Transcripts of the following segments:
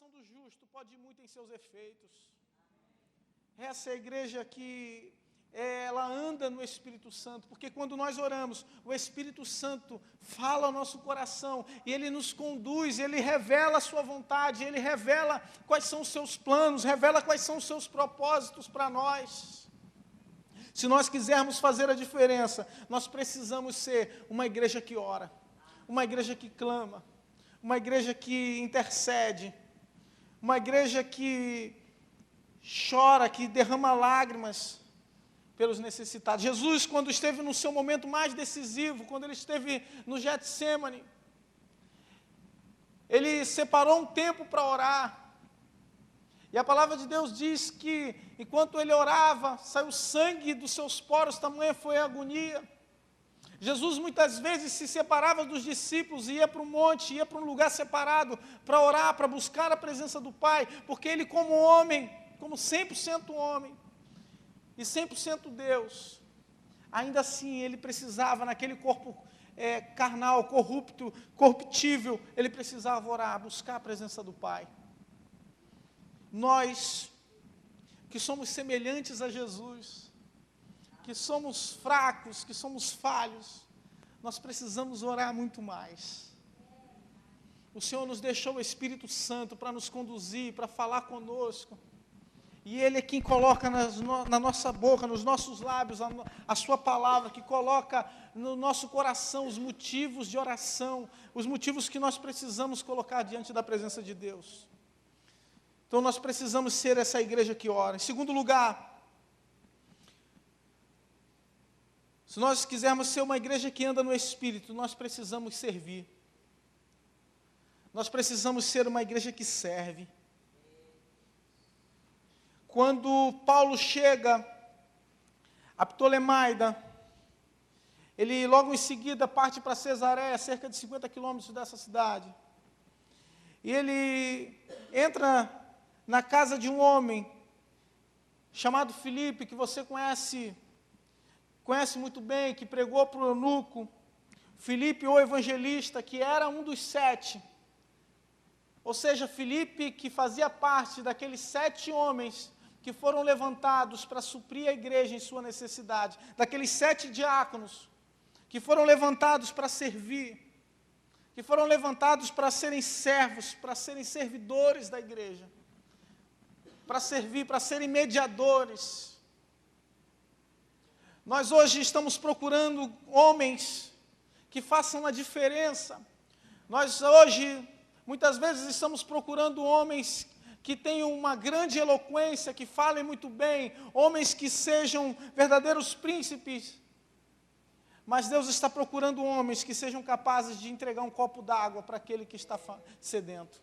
oração do justo pode ir muito em seus efeitos. Essa é a igreja que ela anda no Espírito Santo, porque quando nós oramos, o Espírito Santo fala ao nosso coração, e Ele nos conduz, Ele revela a sua vontade, Ele revela quais são os seus planos, revela quais são os seus propósitos para nós. Se nós quisermos fazer a diferença, nós precisamos ser uma igreja que ora, uma igreja que clama, uma igreja que intercede, uma igreja que chora, que derrama lágrimas pelos necessitados. Jesus, quando esteve no seu momento mais decisivo, quando ele esteve no Getsêmani, ele separou um tempo para orar. E a palavra de Deus diz que, enquanto ele orava, saiu sangue dos seus poros, tamanha foi a agonia. Jesus muitas vezes se separava dos discípulos, ia para um monte, ia para um lugar separado, para orar, para buscar a presença do Pai, porque ele, como homem, como 100% homem, e 100% Deus, ainda assim ele precisava, naquele corpo carnal, corruptível, ele precisava orar, buscar a presença do Pai. Nós, que somos semelhantes a Jesus, que somos fracos, que somos falhos, nós precisamos orar muito mais. O Senhor nos deixou o Espírito Santo para nos conduzir, para falar conosco. E Ele é quem coloca na nossa boca, nos nossos lábios, a sua palavra, que coloca no nosso coração os motivos de oração, os motivos que nós precisamos colocar diante da presença de Deus. Então nós precisamos ser essa igreja que ora. Em segundo lugar, se nós quisermos ser uma igreja que anda no Espírito, nós precisamos servir. Nós precisamos ser uma igreja que serve. Quando Paulo chega a Ptolemaida, ele logo em seguida parte para Cesareia, cerca de 50 quilômetros dessa cidade. E ele entra na casa de um homem chamado Filipe, que você conhece muito bem, que pregou para o eunuco. Filipe, o evangelista, que era um dos 7. Ou seja, Filipe, que fazia parte daqueles 7 homens que foram levantados para suprir a igreja em sua necessidade, daqueles 7 diáconos, que foram levantados para servir, que foram levantados para serem servos, para serem servidores da igreja, para servir, para serem mediadores. Nós hoje estamos procurando homens que façam a diferença. Nós hoje, muitas vezes, estamos procurando homens que tenham uma grande eloquência, que falem muito bem, homens que sejam verdadeiros príncipes. Mas Deus está procurando homens que sejam capazes de entregar um copo d'água para aquele que está sedento.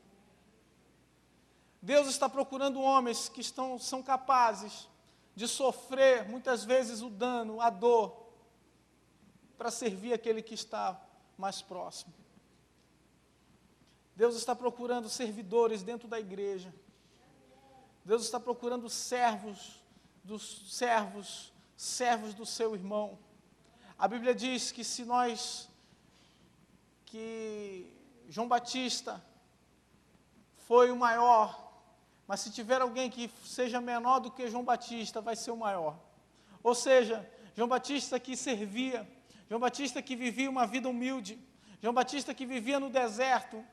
Deus está procurando homens que são capazes de sofrer, muitas vezes, o dano, a dor, para servir aquele que está mais próximo. Deus está procurando servidores dentro da igreja. Deus está procurando servos do seu irmão. A Bíblia diz que que João Batista foi o maior, mas se tiver alguém que seja menor do que João Batista, vai ser o maior. Ou seja, João Batista que servia, João Batista que vivia uma vida humilde, João Batista que vivia no deserto,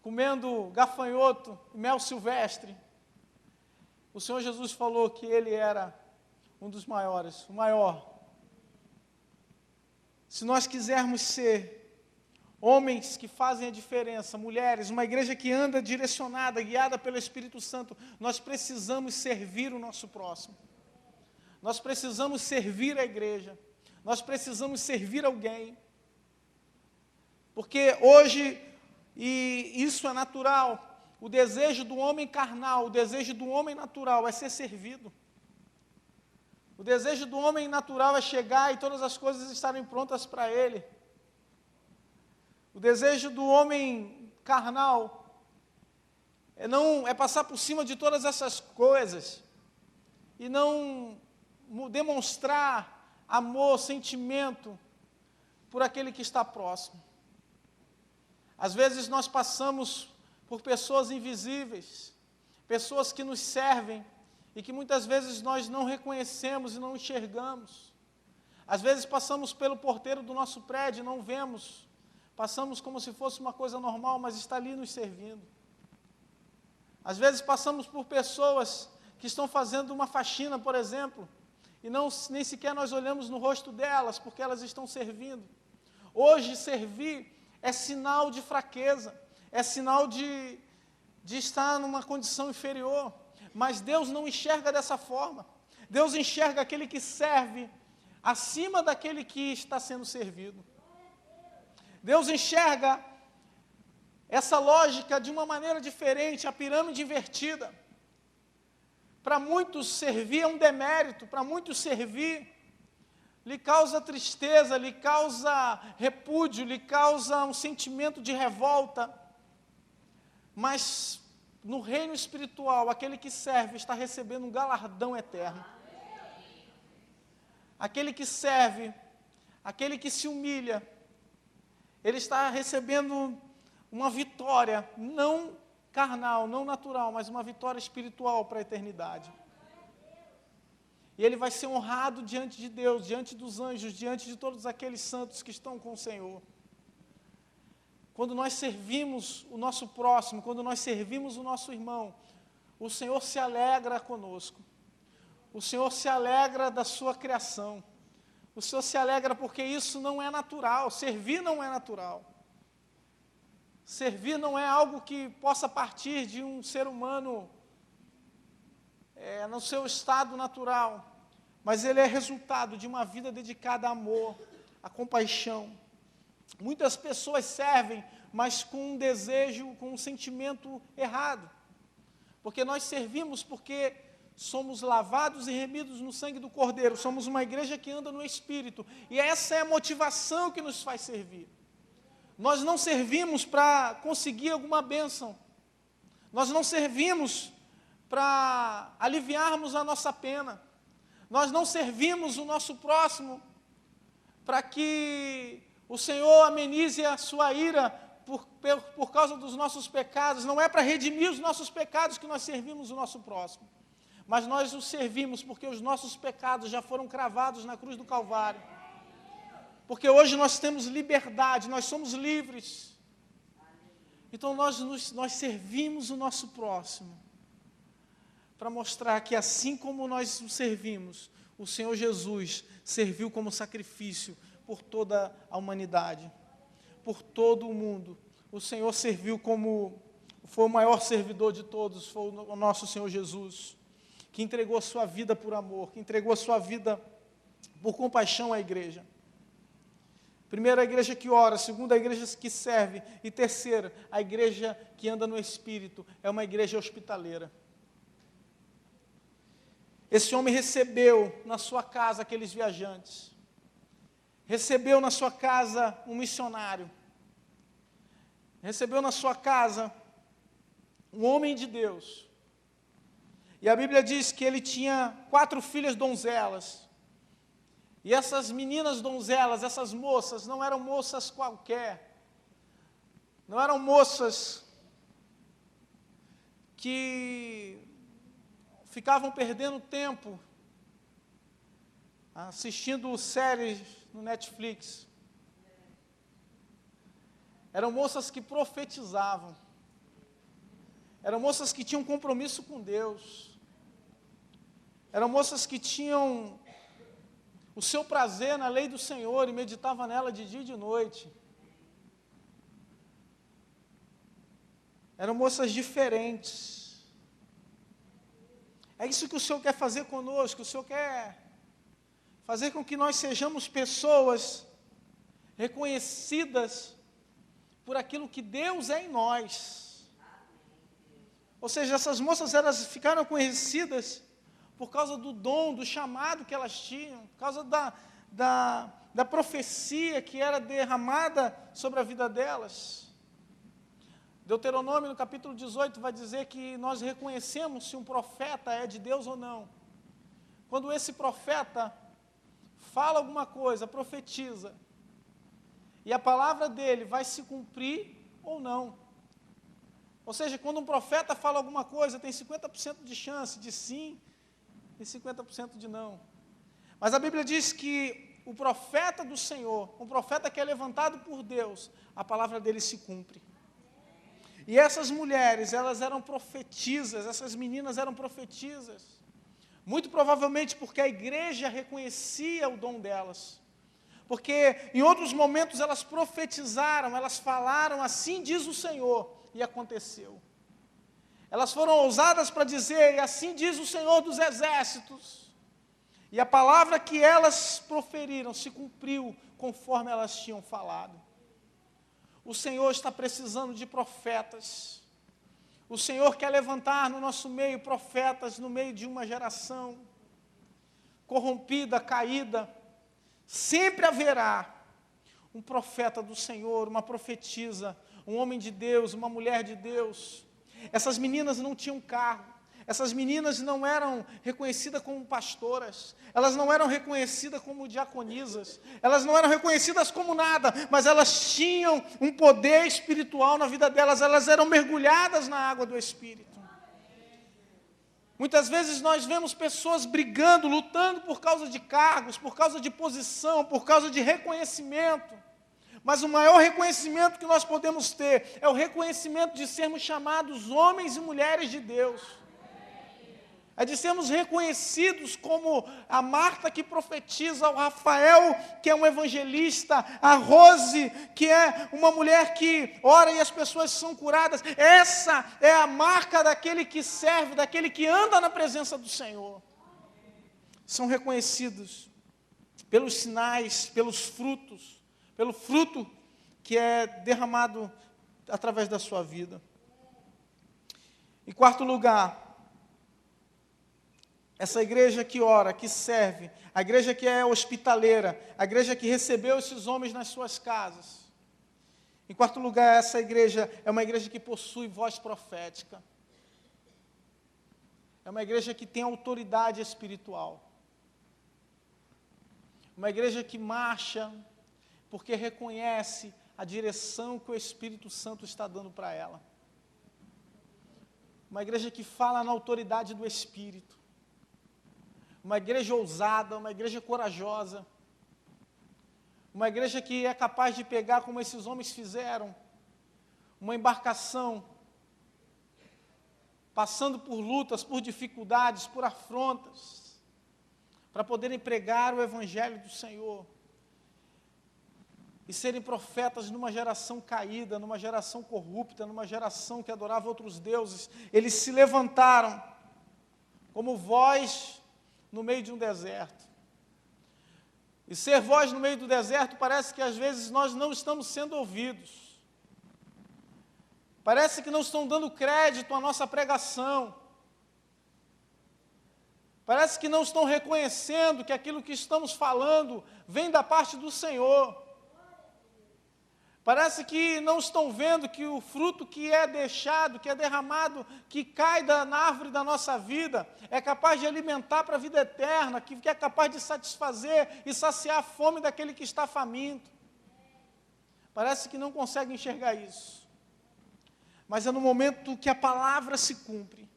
comendo gafanhoto e mel silvestre. O Senhor Jesus falou que ele era um dos maiores, o maior. Se nós quisermos ser homens que fazem a diferença, mulheres, uma igreja que anda direcionada, guiada pelo Espírito Santo, nós precisamos servir o nosso próximo. Nós precisamos servir a igreja. Nós precisamos servir alguém. Porque hoje, e isso é natural, o desejo do homem carnal, o desejo do homem natural é ser servido. O desejo do homem natural é chegar e todas as coisas estarem prontas para ele. O desejo do homem carnal é passar por cima de todas essas coisas e não demonstrar amor, sentimento por aquele que está próximo. Às vezes nós passamos por pessoas invisíveis, pessoas que nos servem e que muitas vezes nós não reconhecemos e não enxergamos. Às vezes passamos pelo porteiro do nosso prédio e não vemos, passamos como se fosse uma coisa normal, mas está ali nos servindo. Às vezes passamos por pessoas que estão fazendo uma faxina, por exemplo, e nem sequer nós olhamos no rosto delas, porque elas estão servindo. Hoje, servir é sinal de fraqueza, é sinal de estar numa condição inferior, mas Deus não enxerga dessa forma. Deus enxerga aquele que serve acima daquele que está sendo servido. Deus enxerga essa lógica de uma maneira diferente, a pirâmide invertida. Para muitos servir é um demérito, para muitos servir lhe causa tristeza, lhe causa repúdio, lhe causa um sentimento de revolta. Mas no reino espiritual, aquele que serve está recebendo um galardão eterno. Aquele que serve, aquele que se humilha, ele está recebendo uma vitória, não carnal, não natural, mas uma vitória espiritual para a eternidade. E ele vai ser honrado diante de Deus, diante dos anjos, diante de todos aqueles santos que estão com o Senhor. Quando nós servimos o nosso próximo, quando nós servimos o nosso irmão, o Senhor se alegra conosco. O Senhor se alegra da sua criação. O Senhor se alegra porque isso não é natural, servir não é natural. Servir não é algo que possa partir de um ser humano no seu estado natural, mas ele é resultado de uma vida dedicada a amor, a compaixão. Muitas pessoas servem, mas com um desejo, com um sentimento errado, porque nós servimos porque somos lavados e remidos no sangue do Cordeiro, somos uma igreja que anda no Espírito, e essa é a motivação que nos faz servir. Nós não servimos para conseguir alguma bênção, nós não servimos para aliviarmos a nossa pena, nós não servimos o nosso próximo para que o Senhor amenize a sua ira por causa dos nossos pecados, não é para redimir os nossos pecados que nós servimos o nosso próximo, mas nós o servimos porque os nossos pecados já foram cravados na cruz do Calvário, porque hoje nós temos liberdade, nós somos livres, então nós servimos o nosso próximo, para mostrar que assim como nós o servimos, o Senhor Jesus serviu como sacrifício por toda a humanidade, por todo o mundo. O Senhor serviu foi o maior servidor de todos, foi o nosso Senhor Jesus, que entregou a sua vida por amor, que entregou a sua vida por compaixão à igreja. Primeira, a igreja que ora. Segunda, a igreja que serve. E terceira, a igreja que anda no Espírito. É uma igreja hospitaleira. Esse homem recebeu na sua casa aqueles viajantes. Recebeu na sua casa um missionário. Recebeu na sua casa um homem de Deus. E a Bíblia diz que ele tinha 4 filhas donzelas. E essas meninas donzelas, essas moças, não eram moças qualquer. Não eram moças que ficavam perdendo tempo assistindo séries no Netflix. Eram moças que profetizavam. Eram moças que tinham compromisso com Deus. Eram moças que tinham o seu prazer na lei do Senhor e meditavam nela de dia e de noite. Eram moças diferentes. É isso que o Senhor quer fazer conosco. O Senhor quer fazer com que nós sejamos pessoas reconhecidas por aquilo que Deus é em nós. Ou seja, essas moças, elas ficaram conhecidas por causa do dom, do chamado que elas tinham, por causa da profecia que era derramada sobre a vida delas. Deuteronômio, no capítulo 18, vai dizer que nós reconhecemos se um profeta é de Deus ou não. Quando esse profeta fala alguma coisa, profetiza, e a palavra dele vai se cumprir ou não. Ou seja, quando um profeta fala alguma coisa, tem 50% de chance de sim e 50% de não. Mas a Bíblia diz que o profeta do Senhor, um profeta que é levantado por Deus, a palavra dele se cumpre. E essas mulheres, elas eram profetisas, essas meninas eram profetisas. Muito provavelmente porque a igreja reconhecia o dom delas. Porque em outros momentos elas profetizaram, elas falaram, assim diz o Senhor, e aconteceu. Elas foram ousadas para dizer, e assim diz o Senhor dos exércitos. E a palavra que elas proferiram se cumpriu conforme elas tinham falado. O Senhor está precisando de profetas. O Senhor quer levantar no nosso meio profetas no meio de uma geração corrompida, caída. Sempre haverá um profeta do Senhor, uma profetisa, um homem de Deus, uma mulher de Deus. Essas meninas não tinham cargo. Essas meninas não eram reconhecidas como pastoras, elas não eram reconhecidas como diaconisas, elas não eram reconhecidas como nada, mas elas tinham um poder espiritual na vida delas, elas eram mergulhadas na água do Espírito. Muitas vezes nós vemos pessoas brigando, lutando por causa de cargos, por causa de posição, por causa de reconhecimento. Mas o maior reconhecimento que nós podemos ter é o reconhecimento de sermos chamados homens e mulheres de Deus. É de sermos reconhecidos como a Marta que profetiza, o Rafael que é um evangelista, a Rose que é uma mulher que ora e as pessoas são curadas. Essa é a marca daquele que serve, daquele que anda na presença do Senhor. São reconhecidos pelos sinais, pelos frutos, pelo fruto que é derramado através da sua vida. Em quarto lugar, essa igreja que ora, que serve, a igreja que é hospitaleira, a igreja que recebeu esses homens nas suas casas. Em quarto lugar, essa igreja é uma igreja que possui voz profética. É uma igreja que tem autoridade espiritual. Uma igreja que marcha porque reconhece a direção que o Espírito Santo está dando para ela. Uma igreja que fala na autoridade do Espírito. Uma igreja ousada, uma igreja corajosa. Uma igreja que é capaz de pegar, como esses homens fizeram, uma embarcação, passando por lutas, por dificuldades, por afrontas, para poderem pregar o Evangelho do Senhor. E serem profetas numa geração caída, numa geração corrupta, numa geração que adorava outros deuses. Eles se levantaram como voz no meio de um deserto. E ser voz no meio do deserto parece que às vezes nós não estamos sendo ouvidos. Parece que não estão dando crédito à nossa pregação. Parece que não estão reconhecendo que aquilo que estamos falando vem da parte do Senhor. Parece que não estão vendo que o fruto que é deixado, que é derramado, que cai na árvore da nossa vida, é capaz de alimentar para a vida eterna, que é capaz de satisfazer e saciar a fome daquele que está faminto. Parece que não consegue enxergar isso. Mas é no momento que a palavra se cumpre,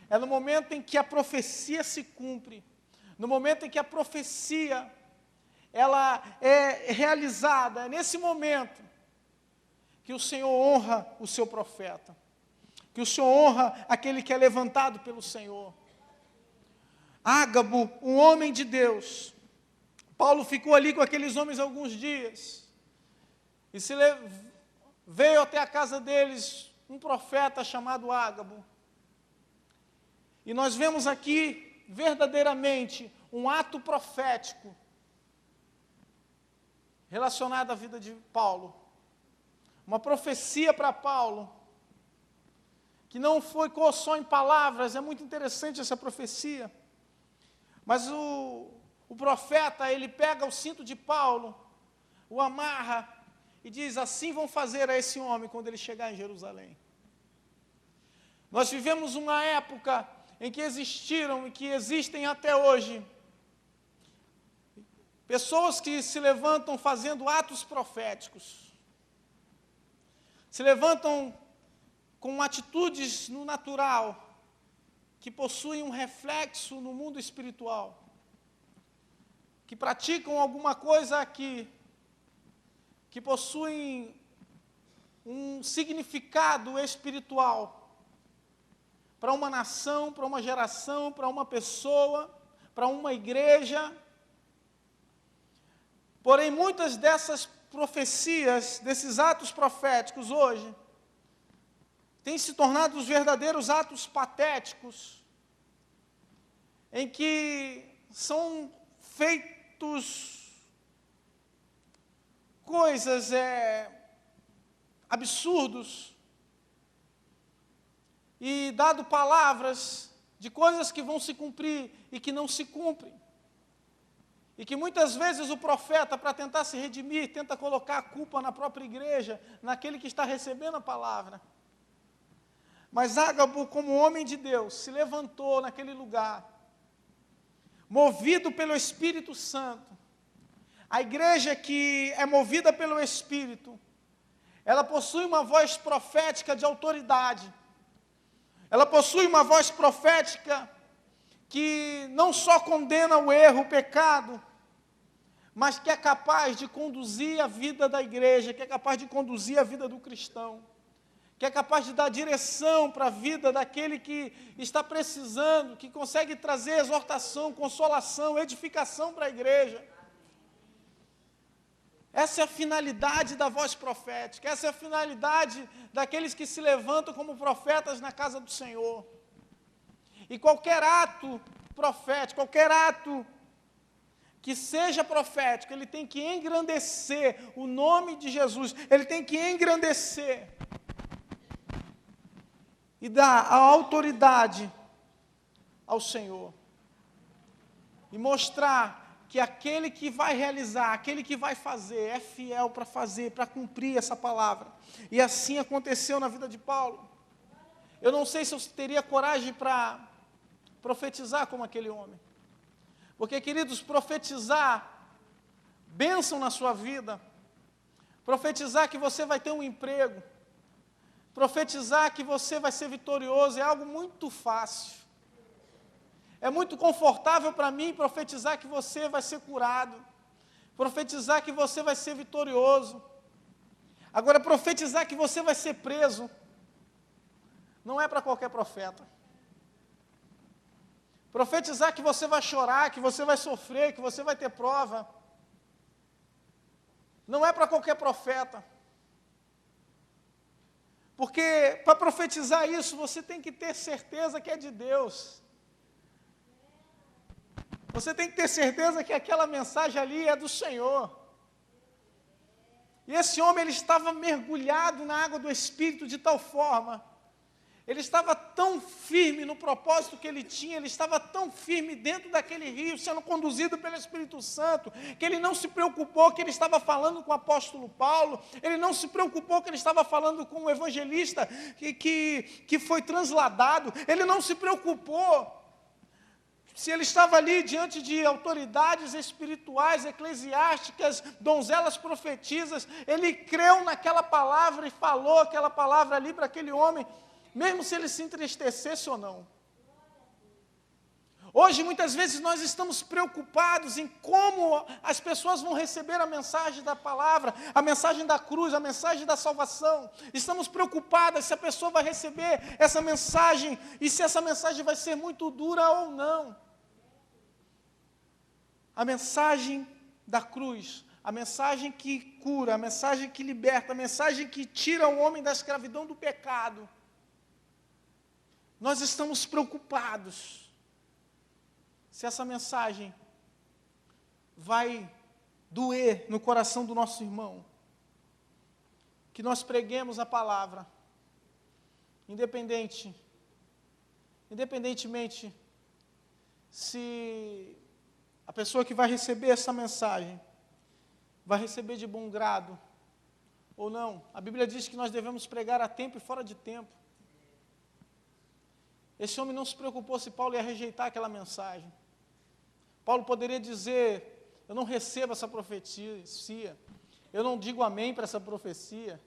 é no momento em que a profecia se cumpre, no momento em que a profecia ela é realizada, é nesse momento que o Senhor honra o seu profeta, que o Senhor honra aquele que é levantado pelo Senhor. Ágabo, um homem de Deus. Paulo ficou ali com aqueles homens alguns dias, e veio até a casa deles um profeta chamado Ágabo. E nós vemos aqui, verdadeiramente, um ato profético relacionado à vida de Paulo. Uma profecia para Paulo, que não foi só em palavras, é muito interessante essa profecia. Mas o profeta, ele pega o cinto de Paulo, o amarra e diz, assim vão fazer a esse homem quando ele chegar em Jerusalém. Nós vivemos uma época em que existiram e que existem até hoje pessoas que se levantam fazendo atos proféticos. Se levantam com atitudes no natural, que possuem um reflexo no mundo espiritual, que praticam alguma coisa aqui, que possuem um significado espiritual para uma nação, para uma geração, para uma pessoa, para uma igreja. Porém, muitas dessas profecias, desses atos proféticos hoje, têm se tornado os verdadeiros atos patéticos, em que são feitos coisas absurdos, e dado palavras de coisas que vão se cumprir e que não se cumprem. E que muitas vezes o profeta, para tentar se redimir, tenta colocar a culpa na própria igreja, naquele que está recebendo a palavra. Mas Ágabo, como homem de Deus, se levantou naquele lugar, movido pelo Espírito Santo. A igreja que é movida pelo Espírito, ela possui uma voz profética de autoridade. Ela possui uma voz profética que não só condena o erro, o pecado, mas que é capaz de conduzir a vida da igreja, que é capaz de conduzir a vida do cristão, que é capaz de dar direção para a vida daquele que está precisando, que consegue trazer exortação, consolação, edificação para a igreja. Essa é a finalidade da voz profética, essa é a finalidade daqueles que se levantam como profetas na casa do Senhor. E qualquer ato profético, qualquer ato que seja profético, ele tem que engrandecer o nome de Jesus, ele tem que engrandecer e dar a autoridade ao Senhor. E mostrar que aquele que vai realizar, aquele que vai fazer, é fiel para fazer, para cumprir essa palavra. E assim aconteceu na vida de Paulo. Eu não sei se eu teria coragem para profetizar como aquele homem. Porque, queridos, profetizar bênção na sua vida, profetizar que você vai ter um emprego, profetizar que você vai ser vitorioso, é algo muito fácil. É muito confortável para mim profetizar que você vai ser curado, profetizar que você vai ser vitorioso. Agora, profetizar que você vai ser preso, não é para qualquer profeta. Profetizar que você vai chorar, que você vai sofrer, que você vai ter prova, não é para qualquer profeta. Porque para profetizar isso, você tem que ter certeza que é de Deus. Você tem que ter certeza que aquela mensagem ali é do Senhor. E esse homem, ele estava mergulhado na água do Espírito de tal forma, ele estava tão firme no propósito que ele tinha, ele estava tão firme dentro daquele rio, sendo conduzido pelo Espírito Santo, que ele não se preocupou que ele estava falando com o apóstolo Paulo, ele não se preocupou que ele estava falando com o evangelista que foi transladado, ele não se preocupou se ele estava ali diante de autoridades espirituais, eclesiásticas, donzelas profetisas. Ele creu naquela palavra e falou aquela palavra ali para aquele homem, mesmo se ele se entristecesse ou não. Hoje, muitas vezes, nós estamos preocupados em como as pessoas vão receber a mensagem da palavra, a mensagem da cruz, a mensagem da salvação. Estamos preocupados se a pessoa vai receber essa mensagem e se essa mensagem vai ser muito dura ou não. A mensagem da cruz, a mensagem que cura, a mensagem que liberta, a mensagem que tira o homem da escravidão do pecado. Nós estamos preocupados se essa mensagem vai doer no coração do nosso irmão. Que nós preguemos a palavra, independentemente se a pessoa que vai receber essa mensagem vai receber de bom grado ou não. A Bíblia diz que nós devemos pregar a tempo e fora de tempo. Esse homem não se preocupou se Paulo ia rejeitar aquela mensagem. Paulo poderia dizer: eu não recebo essa profecia, eu não digo amém para essa profecia.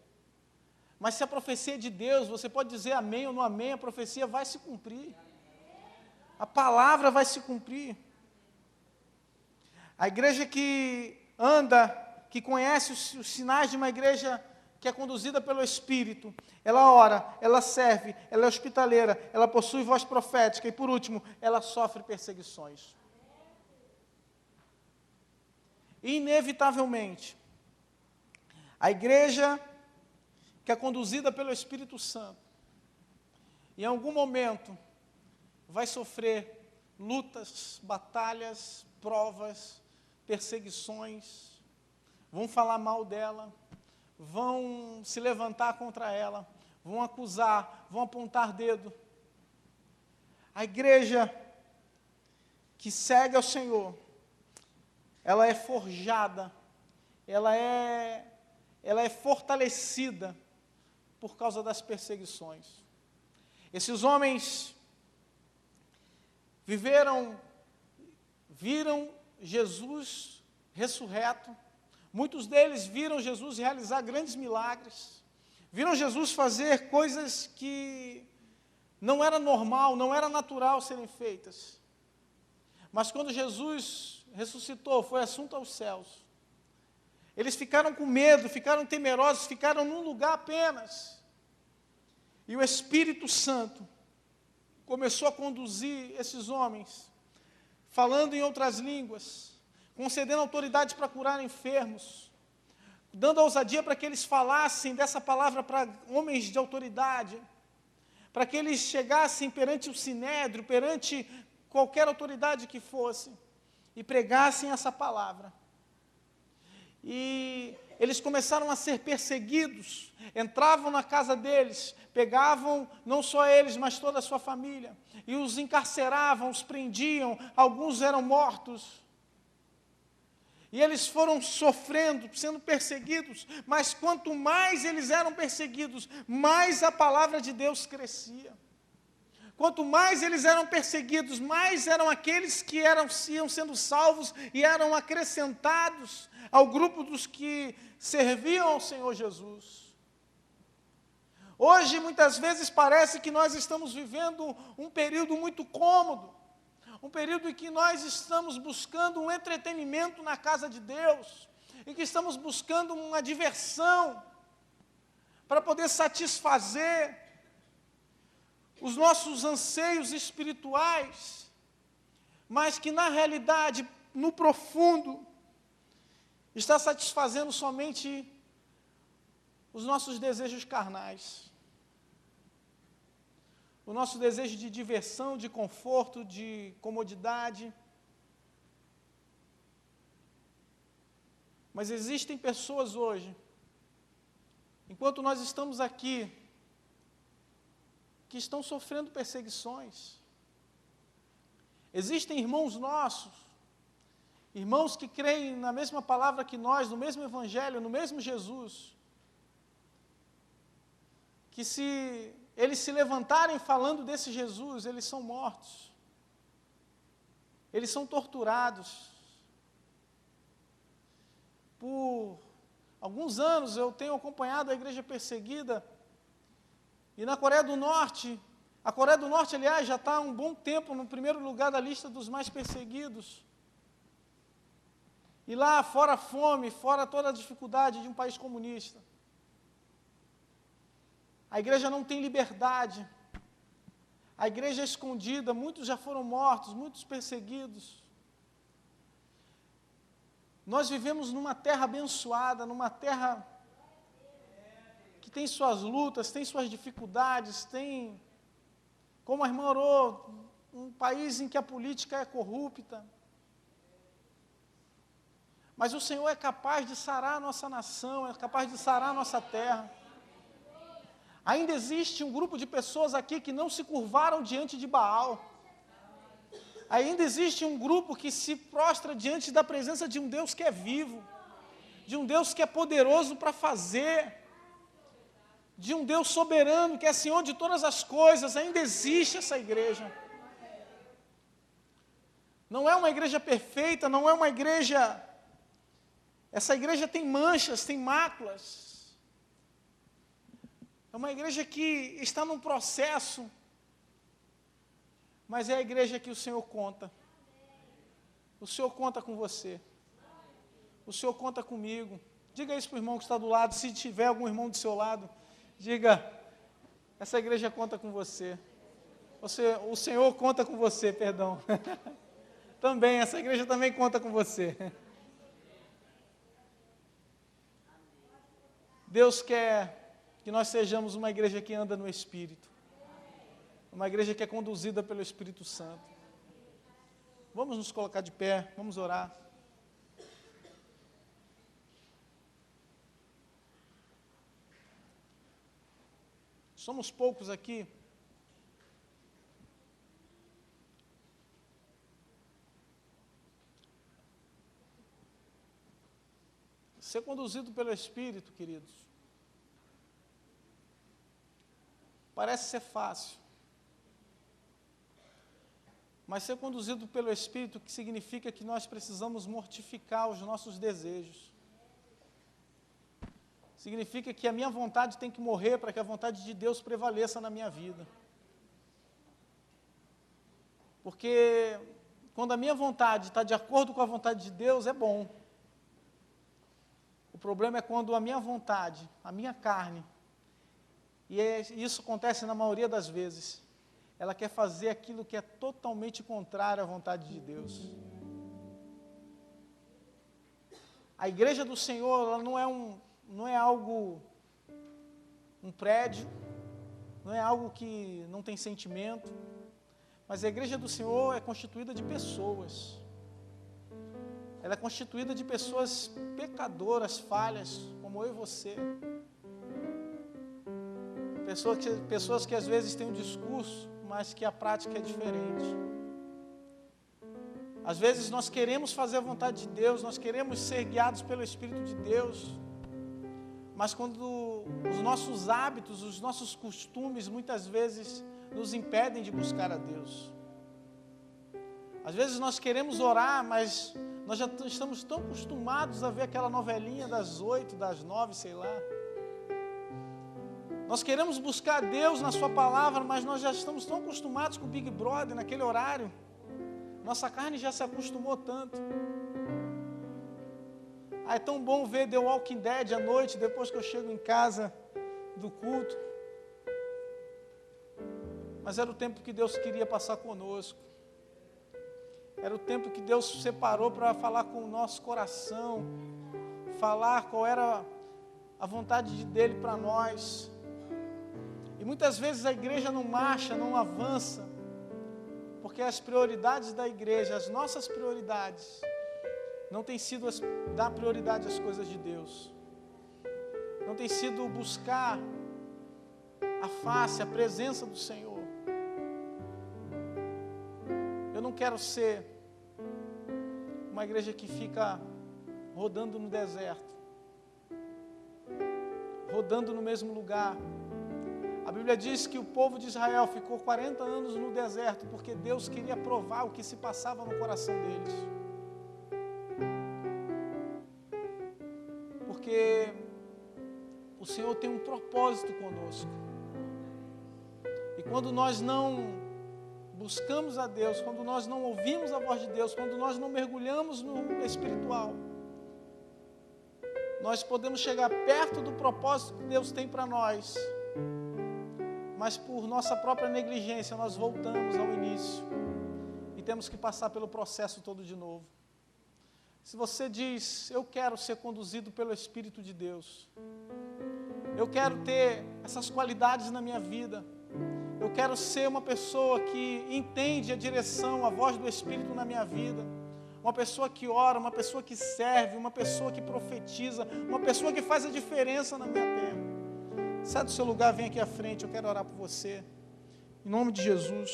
Mas se a profecia é de Deus, você pode dizer amém ou não amém, a profecia vai se cumprir. A palavra vai se cumprir. A igreja que anda, que conhece os sinais de uma igreja que é conduzida pelo Espírito, ela ora, ela serve, ela é hospitaleira, ela possui voz profética e, por último, ela sofre perseguições. Inevitavelmente, a igreja que é conduzida pelo Espírito Santo, em algum momento, vai sofrer lutas, batalhas, provas, perseguições, vão falar mal dela, vão se levantar contra ela, vão acusar, vão apontar dedo. A igreja que segue ao Senhor, ela é forjada, ela é fortalecida por causa das perseguições. Esses homens viram Jesus ressurreto, muitos deles viram Jesus realizar grandes milagres, viram Jesus fazer coisas que não era normal, não era natural serem feitas. Mas quando Jesus ressuscitou, foi assunto aos céus, eles ficaram com medo, ficaram temerosos, ficaram num lugar apenas. E o Espírito Santo começou a conduzir esses homens, falando em outras línguas, concedendo autoridade para curar enfermos, dando ousadia para que eles falassem dessa palavra para homens de autoridade, para que eles chegassem perante o sinédrio, perante qualquer autoridade que fosse, e pregassem essa palavra. E eles começaram a ser perseguidos, entravam na casa deles, pegavam não só eles, mas toda a sua família, e os encarceravam, os prendiam, alguns eram mortos. E eles foram sofrendo, sendo perseguidos, mas quanto mais eles eram perseguidos, mais a palavra de Deus crescia. Quanto mais eles eram perseguidos, mais eram aqueles que iam sendo salvos e eram acrescentados ao grupo dos que serviam ao Senhor Jesus. Hoje, muitas vezes, parece que nós estamos vivendo um período muito cômodo, um período em que nós estamos buscando um entretenimento na casa de Deus, em que estamos buscando uma diversão para poder satisfazer os nossos anseios espirituais, mas que na realidade, no profundo, está satisfazendo somente os nossos desejos carnais. O nosso desejo de diversão, de conforto, de comodidade. Mas existem pessoas hoje, enquanto nós estamos aqui, que estão sofrendo perseguições. Existem irmãos nossos, irmãos que creem na mesma palavra que nós, no mesmo Evangelho, no mesmo Jesus, que se eles se levantarem falando desse Jesus, eles são mortos, eles são torturados. Por alguns anos eu tenho acompanhado a igreja perseguida, e na Coreia do Norte, a Coreia do Norte, aliás, já está há um bom tempo no primeiro lugar da lista dos mais perseguidos. E lá, fora a fome, fora toda a dificuldade de um país comunista, a igreja não tem liberdade, a igreja é escondida, muitos já foram mortos, muitos perseguidos. Nós vivemos numa terra abençoada, numa terra que tem suas lutas, tem suas dificuldades, tem, como a irmã orou, um país em que a política é corrupta. Mas o Senhor é capaz de sarar a nossa nação, é capaz de sarar a nossa terra. Ainda existe um grupo de pessoas aqui que não se curvaram diante de Baal. Ainda existe um grupo que se prostra diante da presença de um Deus que é vivo, de um Deus que é poderoso para fazer, de um Deus soberano que é Senhor de todas as coisas. Ainda existe essa igreja. Não é uma igreja perfeita, não é uma igreja... Essa igreja tem manchas, tem máculas. É uma igreja que está num processo, mas é a igreja que o Senhor conta. O Senhor conta com você. O Senhor conta comigo. Diga isso para o irmão que está do lado, se tiver algum irmão do seu lado, diga, essa igreja conta com você. O Senhor conta com você, perdão. Também, essa igreja também conta com você. Deus quer que nós sejamos uma igreja que anda no Espírito. Uma igreja que é conduzida pelo Espírito Santo. Vamos nos colocar de pé, vamos orar. Somos poucos aqui. Ser conduzido pelo Espírito, queridos, parece ser fácil. Mas ser conduzido pelo Espírito, que significa que nós precisamos mortificar os nossos desejos. Significa que a minha vontade tem que morrer para que a vontade de Deus prevaleça na minha vida. Porque quando a minha vontade está de acordo com a vontade de Deus, é bom. O problema é quando a minha vontade, a minha carne, e isso acontece na maioria das vezes, ela quer fazer aquilo que é totalmente contrário à vontade de Deus. A igreja do Senhor, ela não é algo, um prédio, não é algo que não tem sentimento, mas a igreja do Senhor é constituída de pessoas. Ela é constituída de pessoas pecadoras, falhas, como eu e você. Pessoas que às vezes têm um discurso, mas que a prática é diferente. Às vezes nós queremos fazer a vontade de Deus, nós queremos ser guiados pelo Espírito de Deus, mas quando os nossos hábitos, os nossos costumes, muitas vezes nos impedem de buscar a Deus. Às vezes nós queremos orar, mas nós já estamos tão acostumados a ver aquela novelinha das 8, das 9, sei lá. Nós queremos buscar Deus na sua palavra, mas nós já estamos tão acostumados com o Big Brother naquele horário. Nossa carne já se acostumou tanto. É tão bom ver The Walking Dead à noite, depois que eu chego em casa do culto. Mas era o tempo que Deus queria passar conosco. Era o tempo que Deus separou para falar com o nosso coração, falar qual era a vontade dEle para nós. E muitas vezes a igreja não marcha, não avança, porque as prioridades da igreja, as nossas prioridades, não tem sido dar prioridade às coisas de Deus. Não tem sido buscar a face, a presença do Senhor. Eu não quero ser uma igreja que fica rodando no deserto, rodando no mesmo lugar. A Bíblia diz que o povo de Israel ficou 40 anos no deserto, porque Deus queria provar o que se passava no coração deles. Porque o Senhor tem um propósito conosco. E quando nós não buscamos a Deus, quando nós não ouvimos a voz de Deus, quando nós não mergulhamos no espiritual, nós podemos chegar perto do propósito que Deus tem para nós, mas por nossa própria negligência nós voltamos ao início e temos que passar pelo processo todo de novo. Se você diz, eu quero ser conduzido pelo Espírito de Deus, eu quero ter essas qualidades na minha vida, eu quero ser uma pessoa que entende a direção, a voz do Espírito na minha vida, uma pessoa que ora, uma pessoa que serve, uma pessoa que profetiza, uma pessoa que faz a diferença na minha terra. Sai do seu lugar, vem aqui à frente, eu quero orar por você, em nome de Jesus.